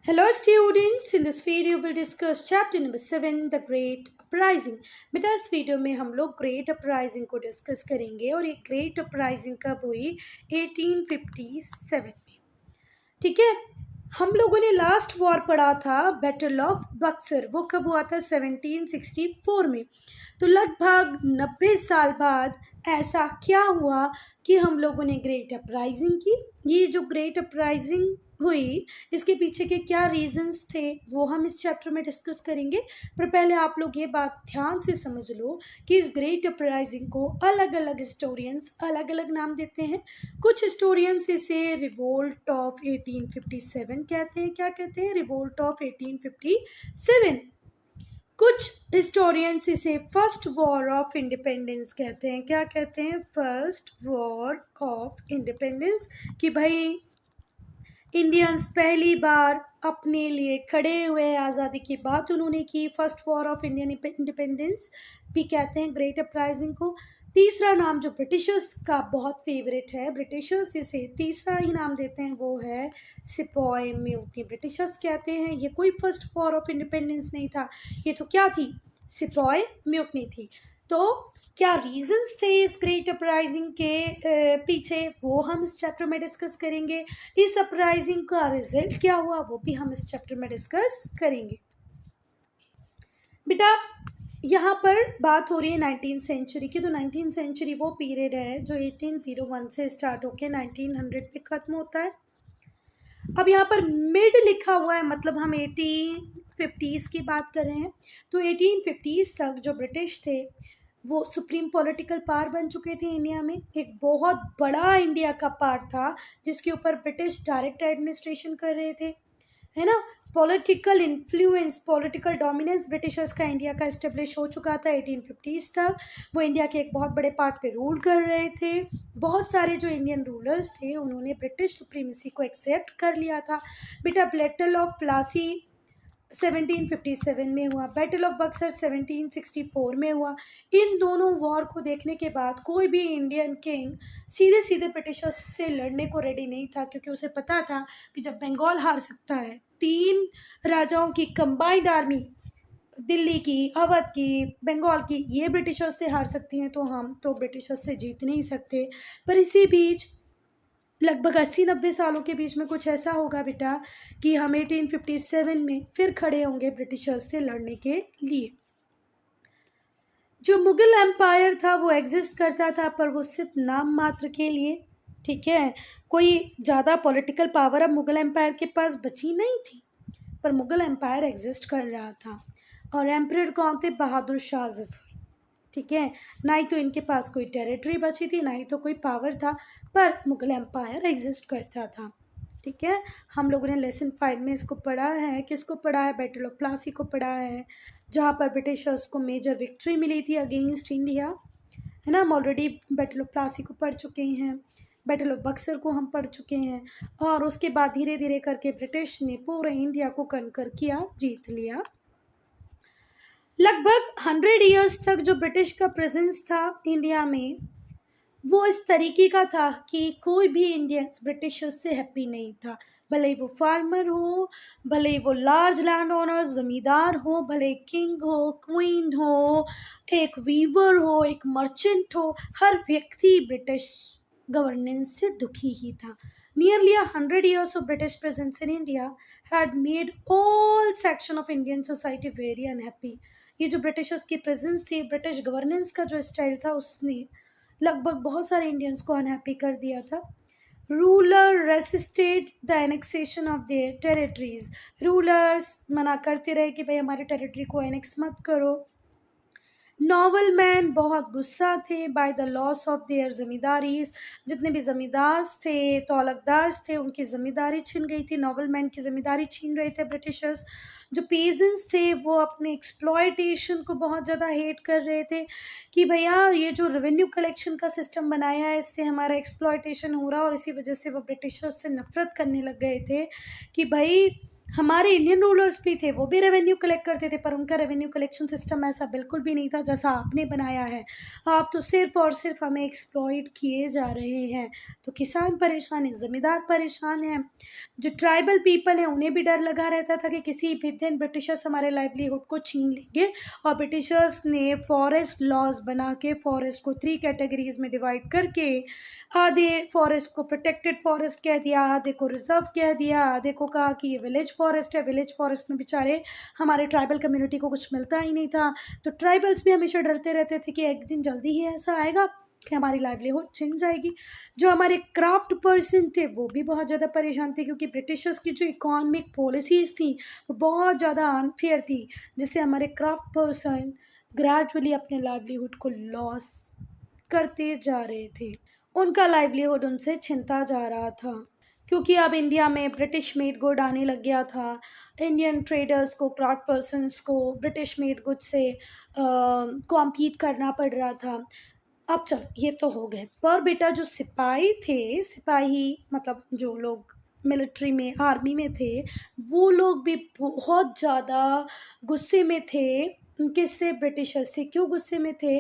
Hello students, in this video we'll discuss chapter number 7 The Great Uprising। बेटा इस video में हम लोग ग्रेट अपराइजिंग को डिस्कस करेंगे और ये ग्रेट अपराइजिंग कब हुई 1857 में। ठीक है, हम लोगों ने लास्ट वॉर पढ़ा था बैटल ऑफ बक्सर, वो कब हुआ था 1764 में। तो लगभग 90 साल बाद ऐसा क्या हुआ कि हम लोगों ने ग्रेट अपराइजिंग की। ये जो ग्रेट अपराइजिंग हुई इसके पीछे के क्या रीजंस थे वो हम इस चैप्टर में डिस्कस करेंगे। पर पहले आप लोग ये बात ध्यान से समझ लो कि इस ग्रेट अपराइजिंग को अलग अलग हिस्टोरियंस अलग अलग नाम देते हैं। कुछ हिस्टोरियंस इसे रिवोल्ट ऑफ 1857 कहते हैं। क्या कहते हैं? Revolt of 1857। कुछ हिस्टोरियंस इसे फर्स्ट वॉर ऑफ इंडिपेंडेंस कहते हैं। क्या कहते हैं? First war of independence. कि भाई इंडियंस पहली बार अपने लिए खड़े हुए, आज़ादी की बात उन्होंने की। First war of Indian independence भी कहते हैं ग्रेट अपराइजिंग को। तीसरा नाम जो ब्रिटिशर्स का बहुत फेवरेट है, ब्रिटिशर्स इसे तीसरा ही नाम देते हैं, वो है सिपॉय म्यूटनी। ब्रिटिशर्स कहते हैं ये कोई फर्स्ट वॉर ऑफ इंडिपेंडेंस नहीं था, ये तो क्या थी? सिपॉय म्यूटनी थी। तो क्या रीजंस थे इस ग्रेट अपराइजिंग के पीछे, वो हम इस चैप्टर में डिस्कस करेंगे। इस अपराइजिंग का रिजल्ट क्या हुआ वो भी हम इस चैप्टर में डिस्कस करेंगे। बेटा यहाँ पर बात हो रही है 19th सेंचुरी की। तो 19th सेंचुरी वो पीरियड है जो 1801 से स्टार्ट होकर 1900 पे ख़त्म होता है। अब यहाँ पर मिड लिखा हुआ है, मतलब हम 1850s की बात कर रहे हैं। तो 1850s तक जो ब्रिटिश थे वो सुप्रीम पॉलिटिकल पावर बन चुके थे इंडिया में। एक बहुत बड़ा इंडिया का पार्ट था जिसके ऊपर ब्रिटिश डायरेक्ट एडमिनिस्ट्रेशन कर रहे थे, है ना। Political influence, political dominance Britishers का इंडिया का इस्टेब्लिश हो चुका था 1850s तक। वो इंडिया के एक बहुत बड़े पार्ट पे रूल कर रहे थे। बहुत सारे जो इंडियन रूलर्स थे उन्होंने ब्रिटिश सुप्रीमेसी को एक्सेप्ट कर लिया था। बेटा बैटल ऑफ प्लासी 1757 में हुआ, बैटल ऑफ बक्सर 1764 में हुआ। इन दोनों वॉर को देखने के बाद कोई भी इंडियन किंग सीधे सीधे ब्रिटिशर्स से लड़ने को रेडी नहीं था, क्योंकि उसे पता था कि जब बंगाल हार सकता है, 3 राजाओं की कंबाइंड आर्मी, दिल्ली की, अवध की, बंगाल की, ये ब्रिटिशर्स से हार सकती हैं, तो हम तो ब्रिटिशर्स से जीत नहीं सकते। पर इसी बीच लगभग 80-90 सालों के बीच में कुछ ऐसा होगा बेटा कि हम 1857 में फिर खड़े होंगे ब्रिटिशर्स से लड़ने के लिए। जो मुगल एम्पायर था वो एग्जिस्ट करता था, पर वो सिर्फ नाम मात्र के लिए। ठीक है, कोई ज़्यादा पॉलिटिकल पावर अब मुगल एम्पायर के पास बची नहीं थी, पर मुगल एम्पायर एग्जिस्ट कर रहा था। और एम्परर कौन थे? बहादुर शाह जफर। ठीक है, ना ही तो इनके पास कोई टेरिटरी बची थी, ना ही तो कोई पावर था, पर मुगल एम्पायर एग्जिस्ट करता था। ठीक है, हम लोगों ने लेसन 5 में इसको पढ़ा है। किसको पढ़ा है? बैटल ऑफ प्लासी को पढ़ा है, जहाँ पर ब्रिटिशर्स को मेजर विक्ट्री मिली थी अगेंस्ट इंडिया, है ना। हम ऑलरेडी बैटल ऑफ प्लासी को पढ़ चुके हैं, बैटल ऑफ बक्सर को हम पढ़ चुके हैं। और उसके बाद धीरे धीरे करके ब्रिटिश ने पूरे इंडिया को कनकर किया, जीत लिया। लगभग 100 ईयर्स तक जो ब्रिटिश का प्रेजेंस था इंडिया में वो इस तरीके का था कि कोई भी इंडियंस ब्रिटिशर्स से हैप्पी नहीं था। भले ही वो फार्मर हो, भले ही वो लार्ज लैंड ओनर ज़मींदार हो, भले किंग हो, क्वीन हो, एक वीवर हो, एक मर्चेंट हो, हर व्यक्ति ब्रिटिश गवर्नेंस से दुखी ही था। Nearly 100 years of British presence in India had made all section of Indian society very unhappy। ये जो ब्रिटिशर्स की प्रेजेंस थी, ब्रिटिश गवर्नेंस का जो स्टाइल था, उसने लगभग बहुत सारे इंडियंस को अनहैप्पी कर दिया था। Ruler resisted the annexation of their territories. Rulers मना करते रहे कि भाई हमारे टेरिटरी को एनेक्स मत करो। नॉवल मैन बहुत गुस्सा थे by the loss of their zamindaris. जितने भी जमींदार थे, तौलकदार थे, उनकी ज़मींदारी छिन गई थी। नॉवल मैन की ज़मींदारी छीन रहे थे ब्रिटिशर्स। जो पेजेंट्स थे वो अपने एक्सप्लॉयटेशन को बहुत ज़्यादा हेट कर रहे थे कि भैया ये जो रेवेन्यू कलेक्शन का सिस्टम बनाया है इससे हमारा एक्सप्लॉयटेशन हो रहा है। और इसी वजह से वो ब्रिटिशर्स से नफरत करने लग गए थे कि भाई हमारे इंडियन रूलर्स भी थे, वो भी रेवेन्यू कलेक्ट करते थे, पर उनका रेवेन्यू कलेक्शन सिस्टम ऐसा बिल्कुल भी नहीं था जैसा आपने बनाया है। आप तो सिर्फ और सिर्फ हमें एक्सप्लॉइट किए जा रहे हैं। तो किसान परेशान है, ज़मींदार परेशान है, जो ट्राइबल पीपल हैं उन्हें भी डर लगा रहता था कि किसी भी दिन ब्रिटिशर्स हमारे लाइवलीहुड को छीन लेंगे। और ब्रिटिशर्स ने फॉरेस्ट लॉज बना के फॉरेस्ट को 3 कैटेगरीज में डिवाइड करके आधे फॉरेस्ट को प्रोटेक्टेड फॉरेस्ट कह दिया, आधे को रिजर्व कह दिया, आधे को कहा कि ये विलेज फॉरेस्ट है। विलेज फॉरेस्ट में बेचारे हमारे ट्राइबल कम्युनिटी को कुछ मिलता ही नहीं था। तो ट्राइबल्स भी हमेशा डरते रहते थे कि एक दिन जल्दी ही ऐसा आएगा कि हमारी लाइवलीहुड छिन जाएगी। जो हमारे क्राफ्ट पर्सन थे वो भी बहुत ज़्यादा परेशान थे, क्योंकि ब्रिटिशर्स की जो इकोनॉमिक पॉलिसीज़ थी वो बहुत ज़्यादा अनफेयर थी, जिससे हमारे क्राफ्ट पर्सन ग्रेजुअली अपने लाइवलीहुड को लॉस करते जा रहे थे। उनका लाइवलीहुड उनसे छिनता जा रहा था, क्योंकि अब इंडिया में ब्रिटिश मेड गुड आने लग गया था। इंडियन ट्रेडर्स को, क्राफ्ट पर्सन्स को ब्रिटिश मेड गुड से कॉम्पीट करना पड़ रहा था। अब चल ये तो हो गए, पर बेटा जो सिपाही थे, सिपाही मतलब जो लोग मिलिट्री में, आर्मी में थे, वो लोग भी बहुत ज़्यादा गुस्से में थे। किससे? ब्रिटिशर्स से। क्यों गुस्से में थे?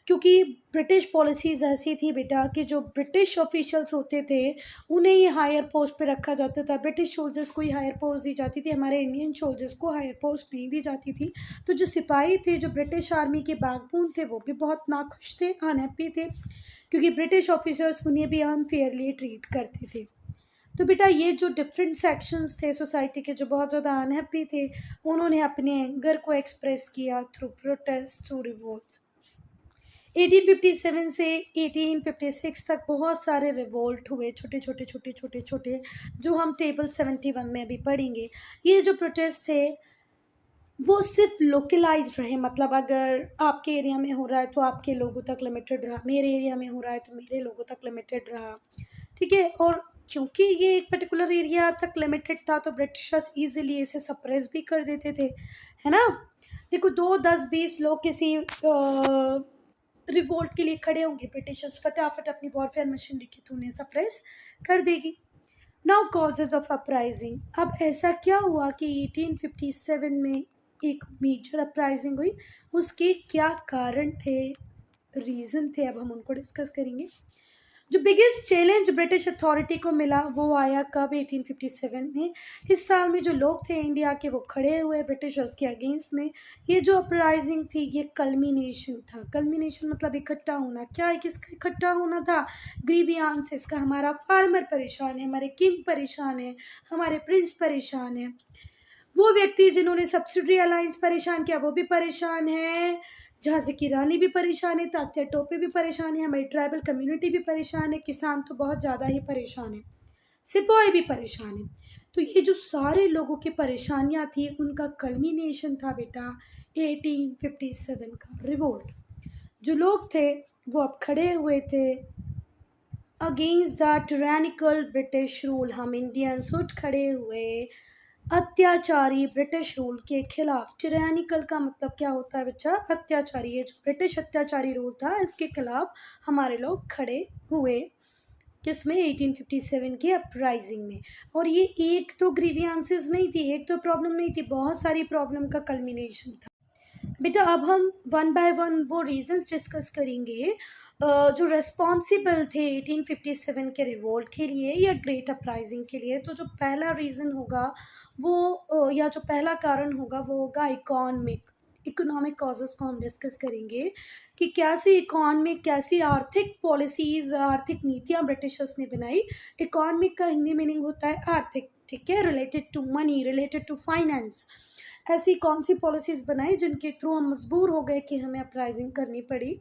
क्योंकि ब्रिटिश पॉलिसीज़ ऐसी थी बेटा कि जो ब्रिटिश ऑफिशियल्स होते थे उन्हें ही हायर पोस्ट पे रखा जाता था। ब्रिटिश सोल्जर्स को ही हायर पोस्ट दी जाती थी, हमारे इंडियन सोल्जर्स को हायर पोस्ट नहीं दी जाती थी। तो जो सिपाही थे, जो ब्रिटिश आर्मी के बैकबोन थे, वो भी बहुत नाखुश थे, अनहैप्पी थे, क्योंकि ब्रिटिश ऑफिसर्स उन्हें भी अनफेयरली ट्रीट करते थे। तो बेटा ये जो डिफरेंट सेक्शंस थे सोसाइटी के, जो बहुत ज़्यादा अनहैप्पी थे, उन्होंने अपने एंगर को एक्सप्रेस किया थ्रू प्रोटेस्ट, थ्रू रिवोल्ट्स। 1857 से 1856 तक बहुत सारे रिवोल्ट हुए, छोटे छोटे छोटे छोटे छोटे, जो हम टेबल 71 में अभी पढ़ेंगे। ये जो प्रोटेस्ट थे वो सिर्फ लोकलाइज्ड रहे, मतलब अगर आपके एरिया में हो रहा है तो आपके लोगों तक लिमिटेड रहा, मेरे एरिया में हो रहा है तो मेरे लोगों तक लिमिटेड रहा, ठीक है। और क्योंकि ये एक पर्टिकुलर एरिया तक लिमिटेड था तो ब्रिटिशर्स इजीली इसे सप्रेस भी कर देते थे, है ना। देखो 2, 10, 20 लोग किसी रिवोल्ट के लिए खड़े होंगे, ब्रिटिशर्स फटाफट अपनी वॉरफेयर मशीनरी के थ्रू उन्हें सप्रेस कर देगी। Now causes of uprising. अब ऐसा क्या हुआ कि 1857 में एक मेजर अपराइजिंग हुई, उसके क्या कारण थे, रीज़न थे, अब हम उनको डिस्कस करेंगे। जो बिगेस्ट चैलेंज ब्रिटिश अथॉरिटी को मिला वो आया कब? 1857 में। इस साल में जो लोग थे इंडिया के वो खड़े हुए ब्रिटिशर्स के अगेंस्ट में। ये जो अपराइजिंग थी ये कल्मिनेशन था। कल्मिनेशन मतलब इकट्ठा होना। क्या है, किसका इकट्ठा होना था? ग्रीवियांसेस का। हमारा फार्मर परेशान है, हमारे किंग परेशान है, हमारे प्रिंस परेशान है। वो व्यक्ति जिन्होंने सब्सिडरी अलायंस परेशान किया वो भी परेशान है, झांसी की रानी भी परेशान है, तात्या टोपे भी परेशान है, हमारी ट्राइबल कम्युनिटी भी परेशान है, किसान तो बहुत ज़्यादा ही परेशान है, सिपाही भी परेशान है। तो ये जो सारे लोगों की परेशानियां थी उनका कल्मिनेशन था बेटा 1857 का रिवोल्ट। जो लोग थे वो अब खड़े हुए थे against the tyrannical British rule. हम इंडियंस उठ खड़े हुए अत्याचारी ब्रिटिश रूल के खिलाफ। टिरानिकल का मतलब क्या होता है बच्चा? अत्याचारी। ये जो ब्रिटिश अत्याचारी रूल था इसके खिलाफ हमारे लोग खड़े हुए। किसमें? 1857 के अपराइजिंग में। और ये एक तो ग्रीवियांसेस नहीं थी, एक तो प्रॉब्लम नहीं थी, बहुत सारी प्रॉब्लम का कल्मिनेशन था। बेटा अब हम वन बाय वन वो रीजंस डिस्कस करेंगे जो रेस्पॉन्सिबल थे 1857 के रिवोल्ट के लिए या ग्रेट अपराइजिंग के लिए। तो जो पहला रीज़न होगा वो या जो पहला कारण होगा वो होगा इकोनॉमिक कॉजेज़ को हम डिस्कस करेंगे कि कैसी इकोनॉमिक, कैसी आर्थिक पॉलिसीज़, आर्थिक नीतियाँ ब्रिटिशर्स ने बनाई। इकोनॉमिक का हिंदी मीनिंग होता है आर्थिक, ठीक है, related to money, related to finance. ऐसी कौन सी पॉलिसीज़ बनाई जिनके थ्रू हम मजबूर हो गए कि हमें अपराइजिंग करनी पड़ी।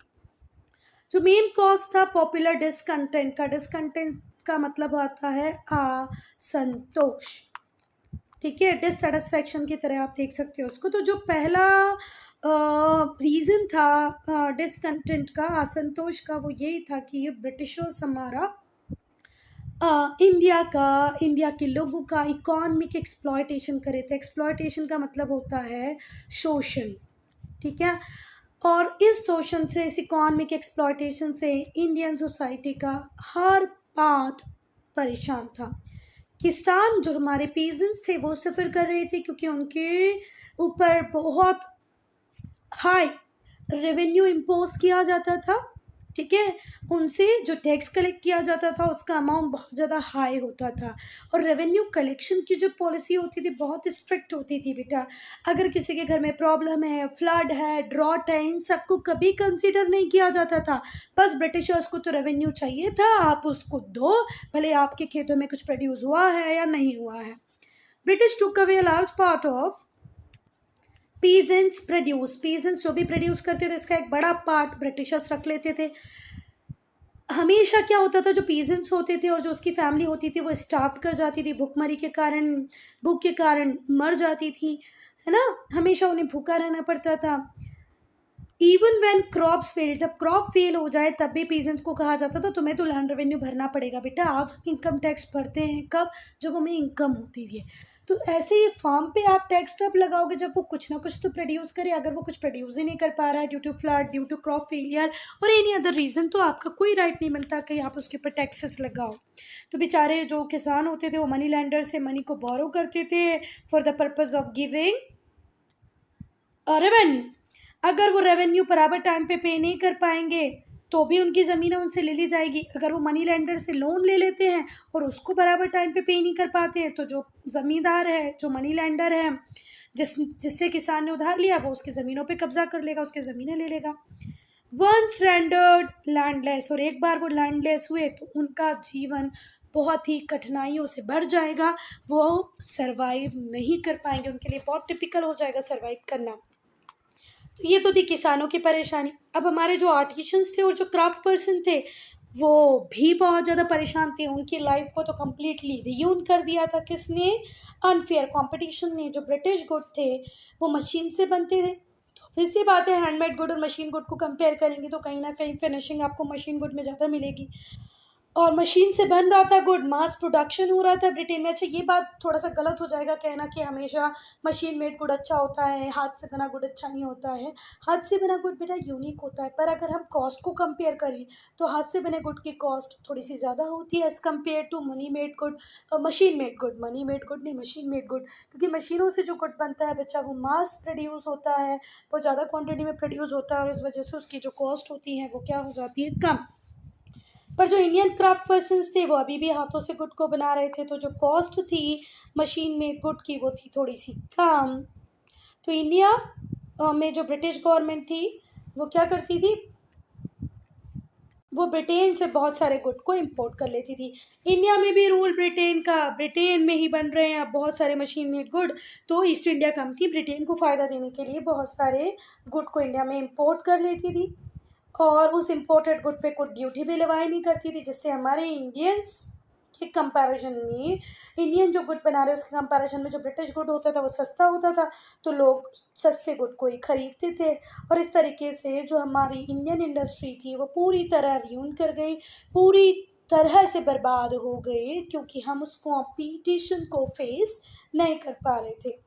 जो मेन कॉज था पॉपुलर डिसकंटेंट का। डिसकंटेंट का मतलब आता है असंतोष, ठीक है, डिससेटिस्फैक्शन की तरह आप देख सकते हो उसको। तो जो पहला रीज़न था डिसकंटेंट का, असंतोष का, वो यही था कि ये ब्रिटिशर्स हमारा इंडिया के लोगों का इकोनॉमिक एक्सप्लॉयटेशन करे थे। एक्सप्लॉयटेशन का मतलब होता है शोषण, ठीक है। और इस शोषण से, इस इकोनॉमिक एक्सप्लॉयटेशन से इंडियन सोसाइटी का हर पार्ट परेशान था। किसान जो हमारे पीजेंट्स थे वो सफ़र कर रहे थे, क्योंकि उनके ऊपर बहुत हाई रेवेन्यू इम्पोज किया जाता था। ठीक है, उनसे जो टैक्स कलेक्ट किया जाता था उसका अमाउंट बहुत ज़्यादा हाई होता था। और रेवेन्यू कलेक्शन की जो पॉलिसी होती थी बहुत स्ट्रिक्ट होती थी बेटा। अगर किसी के घर में प्रॉब्लम है, फ्लड है, ड्रॉट है, इन सबको कभी कंसीडर नहीं किया जाता था। बस ब्रिटिशर्स को तो रेवेन्यू चाहिए था, आप उसको दो, भले आपके खेतों में कुछ प्रोड्यूस हुआ है या नहीं हुआ है। British took away a large part of peasants जो भी प्रोड्यूस करते थे इसका एक बड़ा पार्ट ब्रिटिशर्स रख लेते थे। हमेशा क्या होता था, जो पीजेंट्स होते थे और जो उसकी फैमिली होती थी वो स्टार्व कर जाती थी, भूखमरी के कारण, भूख के कारण मर जाती थी, है ना। हमेशा उन्हें भूखा रहना पड़ता था। इवन व्हेन क्रॉप्स फेल, जब क्रॉप फेल हो जाए तब भी पीजेंट्स को कहा जाता था तुम्हें तो लैंड रेवेन्यू भरना पड़ेगा बेटा। आज हम इनकम टैक्स भरते हैं कब, जब हमें इनकम होती है। तो ऐसे ही फार्म पे आप टैक्स तब लगाओगे जब वो कुछ ना कुछ तो प्रोड्यूस करे। अगर वो कुछ प्रोड्यूस ही नहीं कर पा रहा है due to flood, due to crop failure और एनी अदर रीज़न, तो आपका कोई राइट नहीं मिलता कि आप उसके ऊपर टैक्सेस लगाओ। तो बेचारे जो किसान होते थे वो मनी लैंडर से मनी को बोरो करते थे for the purpose of giving revenue. अगर वो रेवेन्यू बराबर टाइम पे नहीं कर पाएंगे तो भी उनकी ज़मीन उनसे ले ली जाएगी। अगर वो मनी लेंडर से लोन ले लेते हैं और उसको बराबर टाइम पे नहीं कर पाते हैं तो जो ज़मींदार है, जो मनी लेंडर है, जिससे किसान ने उधार लिया, वो उसकी ज़मीनों पे कब्जा कर लेगा, उसकी ज़मीनें ले लेगा। वंस रेंडर्ड लैंडलेस, और एक बार वो लैंडलेस हुए तो उनका जीवन बहुत ही कठिनाइयों से भर जाएगा। वो सरवाइव नहीं कर पाएंगे, उनके लिए बहुत टिपिकल हो जाएगा सरवाइव करना। तो ये तो थी किसानों की परेशानी। अब हमारे जो आर्टिशंस थे और जो क्राफ्ट पर्सन थे वो भी बहुत ज़्यादा परेशान थे। उनकी लाइफ को तो कम्प्लीटली रियून कर दिया था किसने, अनफेयर कंपटीशन ने। जो ब्रिटिश गुड थे वो मशीन से बनते थे, तो फिर सी बात है हैंडमेड गुड और मशीन गुड को कंपेयर करेंगे तो कहीं ना कहीं फिनिशिंग आपको मशीन गुड में ज़्यादा मिलेगी। और मशीन से बन रहा था गुड, मास प्रोडक्शन हो रहा था ब्रिटेन में। अच्छा, ये बात थोड़ा सा गलत हो जाएगा कहना कि हमेशा मशीन मेड गुड अच्छा होता है, हाथ से बना गुड अच्छा नहीं होता है। हाथ से बना गुड बेटा यूनिक होता है, पर अगर हम कॉस्ट को कंपेयर करें तो हाथ से बने गुड की कॉस्ट थोड़ी सी ज़्यादा होती है as compare to money made good, machine made good. Money made good नहीं, मशीन मेड गुड, क्योंकि मशीनों से जो गुड बनता है बच्चा वो मास प्रोड्यूस होता है, वो ज़्यादा क्वान्टिटी में प्रोड्यूस होता है और इस वजह से उसकी जो कॉस्ट होती है वो क्या हो जाती है, कम। पर जो इंडियन क्राफ्ट पर्सन्स थे वो अभी भी हाथों से गुड को बना रहे थे, तो जो कॉस्ट थी मशीन मेड गुड की वो थी थोड़ी सी कम। तो इंडिया में जो ब्रिटिश गवर्नमेंट थी वो क्या करती थी, वो ब्रिटेन से बहुत सारे गुड को इंपोर्ट कर लेती थी। इंडिया में भी रूल ब्रिटेन का, ब्रिटेन में ही बन रहे हैं अब बहुत सारे मशीन मेड गुड। तो ईस्ट इंडिया कंपनी ब्रिटेन को फ़ायदा देने के लिए बहुत सारे गुड को इंडिया में इंपोर्ट कर लेती थी और उस इम्पोर्टेड गुड पे कुछ ड्यूटी भी लगाई नहीं करती थी, जिससे हमारे इंडियंस के कंपैरिजन में, इंडियन जो गुड बना रहे उसके कंपैरिजन में जो ब्रिटिश गुड होता था वो सस्ता होता था, तो लोग सस्ते गुड को ही खरीदते थे। और इस तरीके से जो हमारी इंडियन इंडस्ट्री थी वो पूरी तरह रियून कर गई, पूरी तरह से बर्बाद हो गई, क्योंकि हम उस कॉम्पिटिशन को फेस नहीं कर पा रहे थे।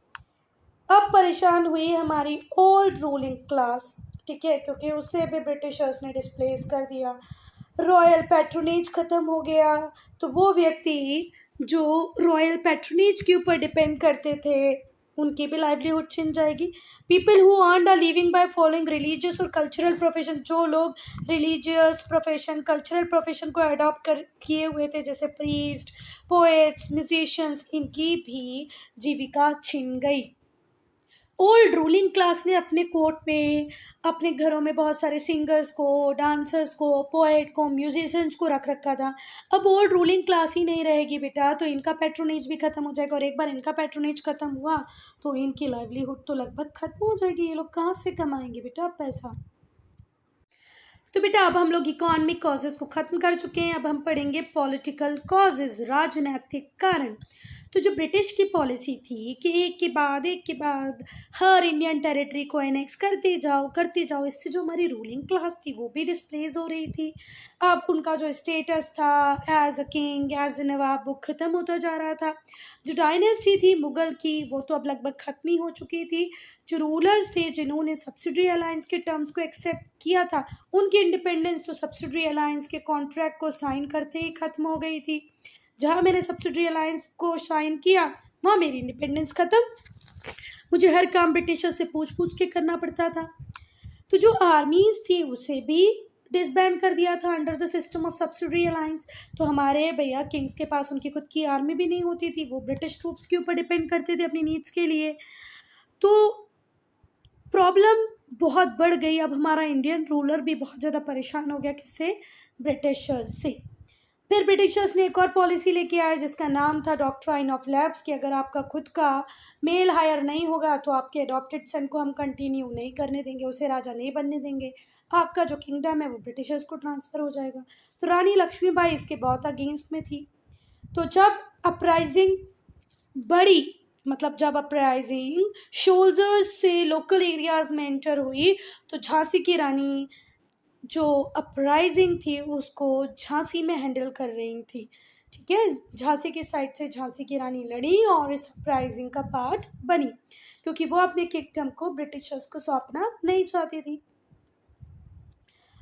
अब परेशान हुई हमारी ओल्ड रूलिंग क्लास, ठीक है, क्योंकि उसे भी ब्रिटिशर्स ने डिस्प्लेस कर दिया, रॉयल पैट्रोनेज ख़त्म हो गया। तो वो व्यक्ति जो रॉयल पैट्रोनेज के ऊपर डिपेंड करते थे उनकी भी लाइवलीहुड छिन जाएगी। People who earn a living by following religious और कल्चरल प्रोफेशन, जो लोग रिलीजियस प्रोफेशन, कल्चरल प्रोफेशन को अडॉप्ट कर किए हुए थे जैसे प्रीस्ट, पोएट्स, म्यूजिशियंस, इनकी भी जीविका छिन गई। ओल्ड रूलिंग क्लास ने अपने कोर्ट में, अपने घरों में बहुत सारे सिंगर्स को, डांसर्स को, पोएट को, म्यूजिशियंस को रख रखा था। अब ओल्ड रूलिंग क्लास ही नहीं रहेगी बेटा, तो इनका पैट्रोनेज भी ख़त्म हो जाएगा और एक बार इनका पैट्रोनेज ख़त्म हुआ तो इनकी लाइवलीहुड तो लगभग ख़त्म हो जाएगी। ये लोग कहाँ से कमाएंगे बेटा पैसा। तो बेटा अब हम लोग इकोनॉमिक कॉजेज़ को ख़त्म कर चुके हैं, अब हम पढ़ेंगे पॉलिटिकल कॉजेज़, राजनैतिक कारण। तो जो ब्रिटिश की पॉलिसी थी कि एक के बाद हर इंडियन टेरिटरी को एनेक्स करते जाओ, इससे जो हमारी रूलिंग क्लास थी वो भी डिस्प्लेस हो रही थी। अब उनका जो स्टेटस था as a king, as a nawab, वो ख़त्म होता जा रहा था। जो डायनेस्टी थी मुग़ल की वो तो अब लगभग ख़त्म ही हो चुकी थी। जो रूलर्स थे जिन्होंने सब्सिडरी अलायंस के टर्म्स को एक्सेप्ट किया था, उनकी इंडिपेंडेंस तो सब्सिडरी अलायंस के कॉन्ट्रैक्ट को साइन करते ही ख़त्म हो गई थी। जहाँ मैंने सब्सिडरी अलायंस को साइन किया वहाँ मेरी इंडिपेंडेंस ख़त्म। मुझे हर काम ब्रिटिशर्स से पूछ पूछ के करना पड़ता था। तो जो आर्मीज थी उसे भी डिसबैंड कर दिया था under the system of subsidiary alliance. तो हमारे भैया किंग्स के पास उनकी खुद की आर्मी भी नहीं होती थी, वो ब्रिटिश ट्रूप्स के ऊपर डिपेंड करते थे अपनी नीड्स के लिए। तो प्रॉब्लम बहुत बढ़ गई। अब हमारा इंडियन रूलर भी बहुत ज़्यादा परेशान हो गया, किससे? ब्रिटिशर्स से। फिर ब्रिटिशर्स ने एक और पॉलिसी लेके आए जिसका नाम था डॉक्ट्राइन ऑफ लैप्स, कि अगर आपका खुद का मेल हायर नहीं होगा तो आपके अडॉप्टेड सन को हम कंटिन्यू नहीं करने देंगे, उसे राजा नहीं बनने देंगे, आपका जो किंगडम है वो ब्रिटिशर्स को ट्रांसफ़र हो जाएगा। तो रानी लक्ष्मीबाई इसके बहुत अगेंस्ट में थी। तो जब अपराइजिंग बड़ी, मतलब जब अपराइजिंग शोल्जर्स से लोकल एरियाज में एंटर हुई, तो झांसी की रानी जो अपराइजिंग थी उसको झांसी में हैंडल कर रही थी। ठीक है, झांसी की साइड से झांसी की रानी लड़ी और इस अपराइजिंग का पार्ट बनी, क्योंकि वो अपने किंगडम को ब्रिटिशर्स को सौंपना नहीं चाहती थी।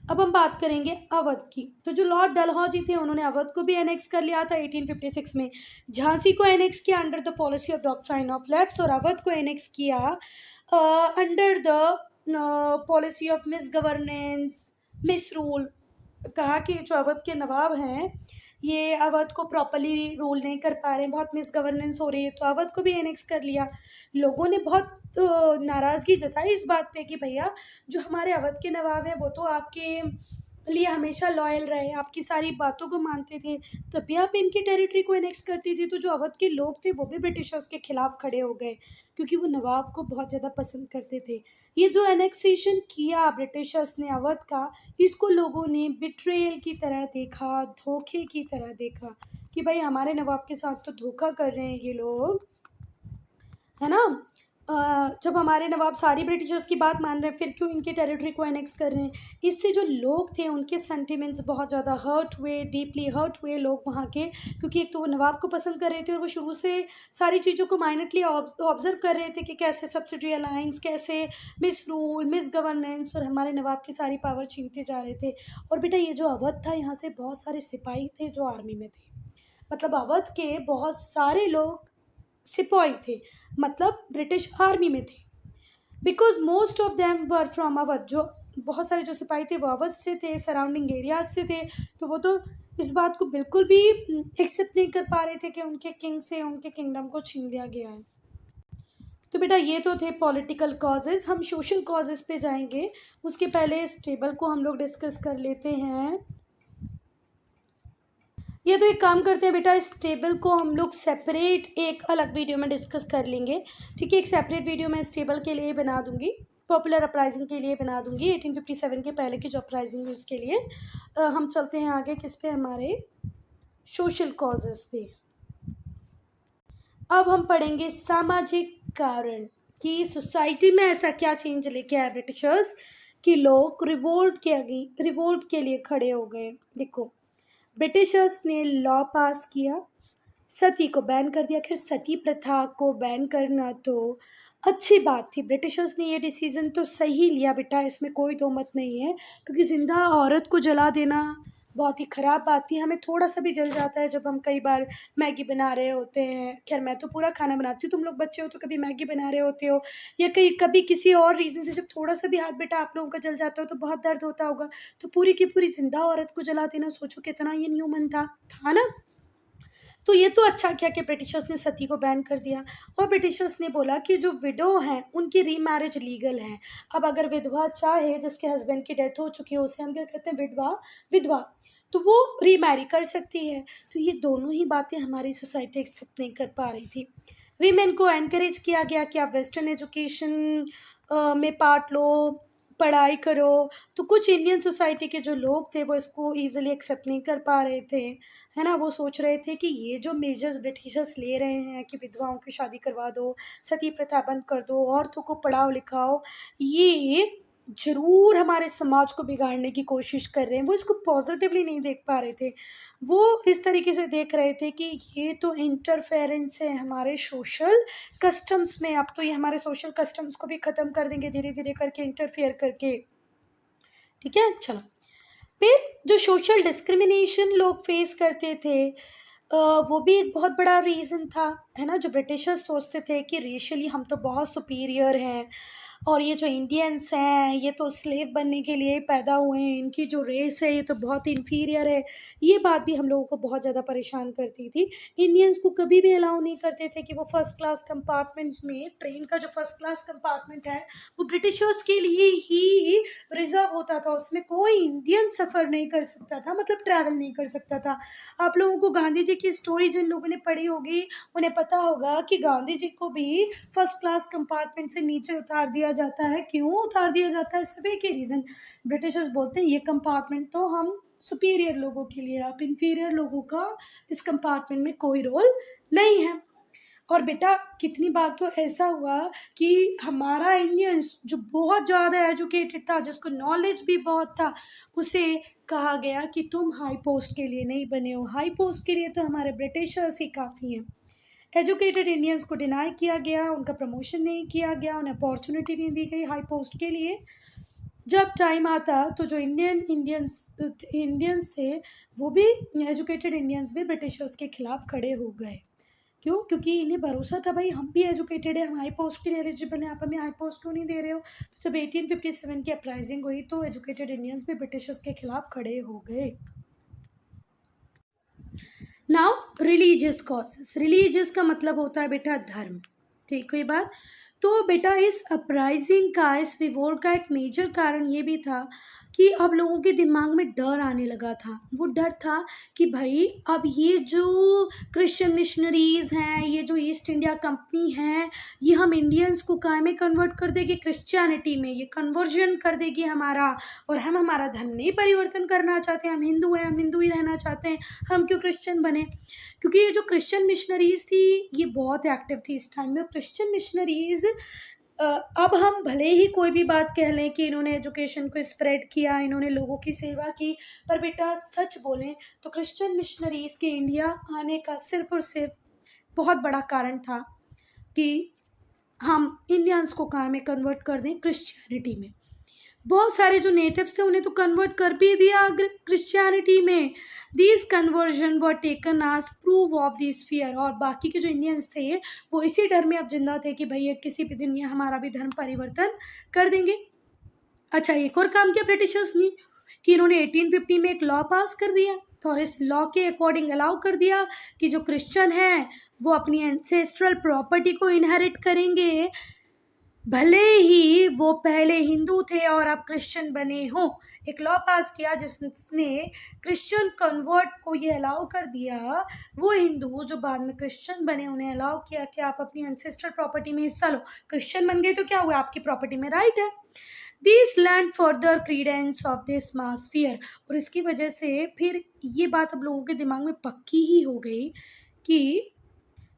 अब हम बात करेंगे अवध की। तो जो लॉर्ड डलहौजी थे उन्होंने अवध को भी एनेक्स कर लिया था 1856 में। झांसी को एनेक्स किया under the policy of doctrine of lapse, और अवध को एनेक्स किया under the policy of miss governance, miss rule. कहा कि जो अवध के नवाब हैं ये अवध को प्रॉपरली रूल नहीं कर पा रहे हैं, बहुत मिस गवर्नेंस हो रही है, तो अवध को भी एनेक्स कर लिया। लोगों ने बहुत नाराज़गी जताई इस बात पे कि भैया जो हमारे अवध के नवाब हैं वो तो आपके लिए हमेशा लॉयल रहे, आपकी सारी बातों को मानते थे, तब भी आप इनकी टेरिटरी को एनेक्स करती थी। तो जो अवध के लोग थे वो भी ब्रिटिशर्स के खिलाफ खड़े हो गए, क्योंकि वो नवाब को बहुत ज़्यादा पसंद करते थे। ये जो एनेक्सेशन किया ब्रिटिशर्स ने अवध का, इसको लोगों ने बिट्रेयल की तरह देखा, धोखे की तरह देखा, कि भाई हमारे नवाब के साथ तो धोखा कर रहे हैं ये लोग, है ना। जब हमारे नवाब सारी ब्रिटिशर्स की बात मान रहे हैं फिर क्यों इनके टेरिटरी को एनेक्स कर रहे हैं। इससे जो लोग थे उनके सेंटिमेंट्स बहुत ज़्यादा हर्ट हुए, डीपली हर्ट हुए लोग वहाँ के, क्योंकि एक तो वो नवाब को पसंद कर रहे थे और वो शुरू से सारी चीज़ों को माइनटली ऑब्जर्व कर रहे थे कि कैसे सब्सिडरी अलायंस, कैसे मिस रूल, मिस गवर्नेंस, और हमारे नवाब की सारी पावर छीनते जा रहे थे। और बेटा ये जो अवध था यहाँ से बहुत सारे सिपाही थे जो आर्मी में थे, मतलब अवध के बहुत सारे लोग सिपाही थे, मतलब ब्रिटिश आर्मी में थे, because most of them were from Awadh. जो बहुत सारे जो सिपाही थे वो अवध से थे, सराउंडिंग एरियाज से थे। तो वो तो इस बात को बिल्कुल भी एक्सेप्ट नहीं कर पा रहे थे कि उनके किंग से उनके किंगडम को छीन लिया गया है। तो बेटा ये तो थे पॉलिटिकल कॉजेज। हम सोशल कॉजेज पे जाएंगे, उसके पहले इस टेबल को हम लोग डिस्कस कर लेते हैं। ये तो एक काम करते हैं बेटा, इस टेबल को हम लोग सेपरेट एक अलग वीडियो में डिस्कस कर लेंगे। ठीक है, एक सेपरेट वीडियो मैं इस टेबल के लिए बना दूंगी, पॉपुलर अपराइजिंग के लिए बना दूंगी, 1857 के पहले की जो अपराइजिंग है उसके लिए। हम चलते हैं आगे किस पे, हमारे सोशल कॉजेस पे। अब हम पढ़ेंगे सामाजिक कारण, कि सोसाइटी में ऐसा क्या चेंज लेके आए ब्रिटिशर्स कि लोग रिवोल्ट के लिए खड़े हो गए। देखो, ब्रिटिशर्स ने लॉ पास किया, सती को बैन कर दिया। खैर सती प्रथा को बैन करना तो अच्छी बात थी, ब्रिटिशर्स ने ये डिसीजन तो सही लिया बेटा, इसमें कोई दो मत नहीं है, क्योंकि जिंदा औरत को जला देना बहुत ही ख़राब बात थी। हमें थोड़ा सा भी जल जाता है जब हम कई बार मैगी बना रहे होते हैं। खैर मैं तो पूरा खाना बनाती हूँ, तुम लोग बच्चे हो तो कभी मैगी बना रहे होते हो, या कभी किसी और रीज़न से जब थोड़ा सा भी हाथ बेटा आप लोगों का जल जाता हो तो बहुत दर्द होता होगा। तो पूरी की पूरी जिंदा औरत को जला देना, सोचो कितना ये न्यूमन था ना। तो ये तो अच्छा किया कि ब्रिटिशर्स ने सती को बैन कर दिया, और ब्रिटिशर्स ने बोला कि जो विडो हैं उनकी रीमैरिज लीगल है। अब अगर विधवा चाहे, जिसके हस्बैंड की डेथ हो चुकी है, उसे हम क्या कहते हैं, विधवा, तो वो रीमैरी कर सकती है। तो ये दोनों ही बातें हमारी सोसाइटी एक्सेप्ट नहीं कर पा रही थी। वीमेन को एनकरेज किया गया कि आप वेस्टर्न एजुकेशन में पार्ट लो, पढ़ाई करो। तो कुछ इंडियन सोसाइटी के जो लोग थे वो इसको ईजिली एक्सेप्ट नहीं कर पा रहे थे, है ना। वो सोच रहे थे कि ये जो मेजर्स ब्रिटिशर्स ले रहे हैं कि विधवाओं की शादी करवा दो, सती प्रथा बंद कर दो, औरतों को पढ़ाओ लिखाओ, ये ज़रूर हमारे समाज को बिगाड़ने की कोशिश कर रहे हैं। वो इसको पॉजिटिवली नहीं देख पा रहे थे, वो इस तरीके से देख रहे थे कि ये तो इंटरफेरेंस है हमारे सोशल कस्टम्स में, अब तो ये हमारे सोशल कस्टम्स को भी ख़त्म कर देंगे धीरे धीरे करके, इंटरफेयर करके। ठीक है, चलो। फिर जो सोशल डिस्क्रिमिनेशन लोग फेस करते थे, वो भी एक बहुत बड़ा रीज़न था, है ना? जो ब्रिटिशर्स सोचते थे कि रेशियली हम तो बहुत सुपीरियर हैं और ये जो इंडियंस हैं, ये तो स्लेव बनने के लिए ही पैदा हुए हैं, इनकी जो रेस है, ये तो बहुत इन्फीरियर है। ये बात भी हम लोगों को बहुत ज़्यादा परेशान करती थी। इंडियंस को कभी भी अलाउ नहीं करते थे कि वो फर्स्ट क्लास कंपार्टमेंट में, ट्रेन का जो फर्स्ट क्लास कंपार्टमेंट है, वो ब्रिटिशर्स के लिए ही रिज़र्व होता था। उसमें कोई इंडियन सफ़र नहीं कर सकता था, मतलब ट्रैवल नहीं कर सकता था। आप लोगों को गांधी जी की स्टोरी जिन लोगों ने पढ़ी होगी, उन्हें पता होगा कि गांधी जी को भी फर्स्ट क्लास कंपार्टमेंट से नीचे उतार दिया जाता है। क्यों उतार दिया जाता है? सिर्फ एक ही रीज़न, ब्रिटिशर्स बोलते हैं ये कंपार्टमेंट तो हम सुपीरियर लोगों के लिए, आप इन्फीरियर लोगों का इस कंपार्टमेंट में कोई रोल नहीं है। और बेटा कितनी बार तो ऐसा हुआ कि हमारा इंडियंस जो बहुत ज़्यादा एजुकेटेड था, जिसको नॉलेज भी बहुत था, उसे कहा गया कि तुम हाई पोस्ट के लिए नहीं बने हो, हाई पोस्ट के लिए तो हमारे ब्रिटिशर्स ही काफ़ी हैं। एजुकेटेड इंडियंस को डिनाई किया गया, उनका प्रमोशन नहीं किया गया, उन्हें अपॉर्चुनिटी नहीं दी गई हाई पोस्ट के लिए। जब टाइम आता तो जो इंडियंस थे, वो भी एजुकेटेड इंडियंस भी ब्रिटिशर्स के खिलाफ खड़े हो गए। क्यों? क्योंकि इन्हें भरोसा था भाई हम भी एजुकेटेड है, हम हाई पोस्ट के लिए एलिजिबल हैं, आप हमें हाई पोस्ट क्यों नहीं दे रहे हो? तो जब 1857 की अपराइजिंग हुई तो एजुकेटेड इंडियंस भी ब्रिटिशर्स के खिलाफ खड़े हो गए। नाउ रिलीजियस कॉजेस, रिलीजियस का मतलब होता है बेटा धर्म, ठीक हुई बात। तो बेटा इस अपराइजिंग का, इस रिवोल्ट का एक मेजर कारण ये भी था कि अब लोगों के दिमाग में डर आने लगा था। वो डर था कि भाई अब ये जो क्रिश्चियन मिशनरीज हैं, ये जो ईस्ट इंडिया कंपनी है, ये हम इंडियंस को काय में कन्वर्ट कर देगी? क्रिश्चियनिटी में, ये कन्वर्जन कर देगी हमारा। और हम हमारा धर्म नहीं परिवर्तन करना चाहते, हम हिंदू हैं, हम हिंदू ही रहना चाहते हैं, हम क्यों क्रिश्चियन बने? क्योंकि ये जो क्रिश्चियन मिशनरीज थी, ये बहुत एक्टिव थी इस टाइम में। क्रिश्चियन मिशनरीज अब हम भले ही कोई भी बात कह लें कि इन्होंने एजुकेशन को स्प्रेड किया, इन्होंने लोगों की सेवा की, पर बेटा सच बोलें तो क्रिश्चियन मिशनरीज के इंडिया आने का सिर्फ और सिर्फ बहुत बड़ा कारण था कि हम इंडियंस को कहाँ में कन्वर्ट कर दें? क्रिश्चियनिटी में। बहुत सारे जो नेटिव्स थे उन्हें तो कन्वर्ट कर भी दिया क्रिश्चियनिटी में। दीज कन्वर्जन वर टेकन आज प्रूव ऑफ दिस फियर। और बाकी के जो इंडियंस थे वो इसी डर में अब जिंदा थे कि भाई ये किसी भी दिन ये हमारा भी धर्म परिवर्तन कर देंगे। अच्छा, एक और काम किया ब्रिटिशर्स ने कि इन्होंने 1850 में एक लॉ पास कर दिया और इस लॉ के अकॉर्डिंग अलाउ कर दिया कि जो क्रिश्चियन हैं वो अपनी एंसेस्ट्रल प्रॉपर्टी को इनहेरिट करेंगे, भले ही वो पहले हिंदू थे और अब क्रिश्चियन बने हों। एक लॉ पास किया जिसने क्रिश्चियन कन्वर्ट को ये अलाउ कर दिया, वो हिंदू जो बाद में क्रिश्चियन बने उन्हें अलाउ किया कि आप अपनी एंसेस्ट्रल प्रॉपर्टी में हिस्सा लो। क्रिश्चियन बन गए तो क्या हुआ? आपकी प्रॉपर्टी में राइट है। This land further credence of this mass fear. और इसकी वजह से फिर ये बात अब लोगों के दिमाग में पक्की ही हो गई कि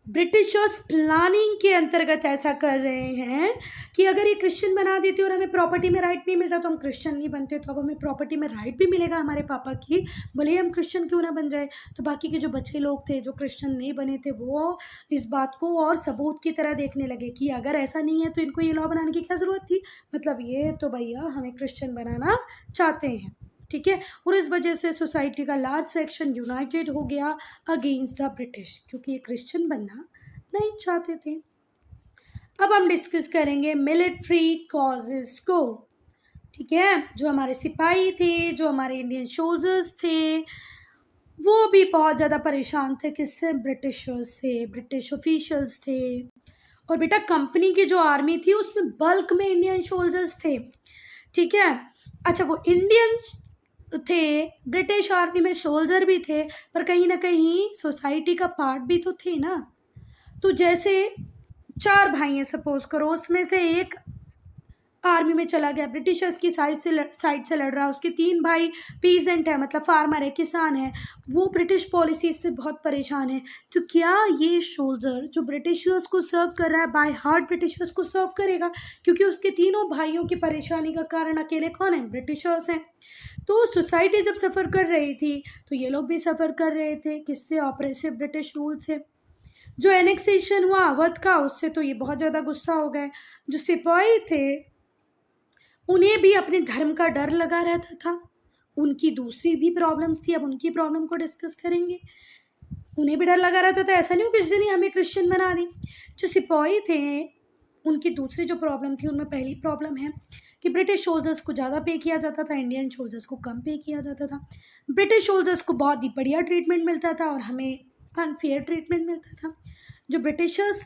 ब्रिटिशर्स प्लानिंग के अंतर्गत ऐसा कर रहे हैं कि अगर ये क्रिश्चियन बना देते और हमें प्रॉपर्टी में राइट नहीं मिलता तो हम क्रिश्चियन नहीं बनते, तो अब हमें प्रॉपर्टी में राइट भी मिलेगा हमारे पापा की, भले ही हम क्रिश्चियन क्यों ना बन जाए। तो बाकी के जो बच्चे लोग थे जो क्रिश्चियन नहीं बने थे, वो इस बात को और सबूत की तरह देखने लगे कि अगर ऐसा नहीं है तो इनको ये लॉ बनाने की क्या ज़रूरत थी, मतलब ये तो भैया हमें क्रिश्चियन बनाना चाहते हैं, ठीक है। और इस वजह से सोसाइटी का लार्ज सेक्शन यूनाइटेड हो गया अगेंस्ट द ब्रिटिश, क्योंकि ये क्रिश्चियन बनना नहीं चाहते थे। अब हम डिस्कस करेंगे मिलिट्री कॉजेस को, ठीक है। जो हमारे सिपाही थे, जो हमारे इंडियन सोल्जर्स थे, वो भी बहुत ज़्यादा परेशान थे किससे? ब्रिटिशर्स से। ब्रिटिश ऑफिशियल्स थे। और बेटा कंपनी की जो आर्मी थी उसमें बल्क में इंडियन सोल्जर्स थे, ठीक है। अच्छा, वो इंडियन थे, ब्रिटिश आर्मी में सोल्जर भी थे, पर कहीं ना कहीं सोसाइटी का पार्ट भी तो थे ना। तो जैसे 4 भाई हैं सपोज करो, उसमें से एक आर्मी में चला गया, ब्रिटिशर्स की साइड से लड़ रहा है, उसके 3 भाई पीजेंट है, मतलब फार्मर है, किसान है, वो ब्रिटिश पॉलिसी से बहुत परेशान है। तो क्या ये सोल्जर जो ब्रिटिशर्स को सर्व कर रहा है बाय हार्ट ब्रिटिशर्स को सर्व करेगा? क्योंकि उसके तीनों भाइयों की परेशानी का कारण अकेले कौन है? ब्रिटिशर्स हैं। तो सोसाइटी जब सफ़र कर रही थी तो ये लोग भी सफ़र कर रहे थे, किससे? ऑपरेसिव ब्रिटिश रूल से। जो एनेक्सेशन हुआ अवध का, उससे तो ये बहुत ज़्यादा गुस्सा हो गए। जो सिपाही थे उन्हें भी अपने धर्म का डर लगा रहता था, उनकी दूसरी भी प्रॉब्लम्स थी, अब उनकी प्रॉब्लम को डिस्कस करेंगे। उन्हें भी डर लगा रहता था, ऐसा नहीं हो किसी ने हमें क्रिश्चियन बना दी। जो सिपाही थे उनकी दूसरी जो प्रॉब्लम थी, उनमें पहली प्रॉब्लम है कि ब्रिटिश सोल्जर्स को ज़्यादा पे किया जाता था, इंडियन सोल्जर्स को कम पे किया जाता था। ब्रिटिश सोल्जर्स को बहुत ही बढ़िया ट्रीटमेंट मिलता था और हमें अनफेयर ट्रीटमेंट मिलता था। जो ब्रिटिशर्स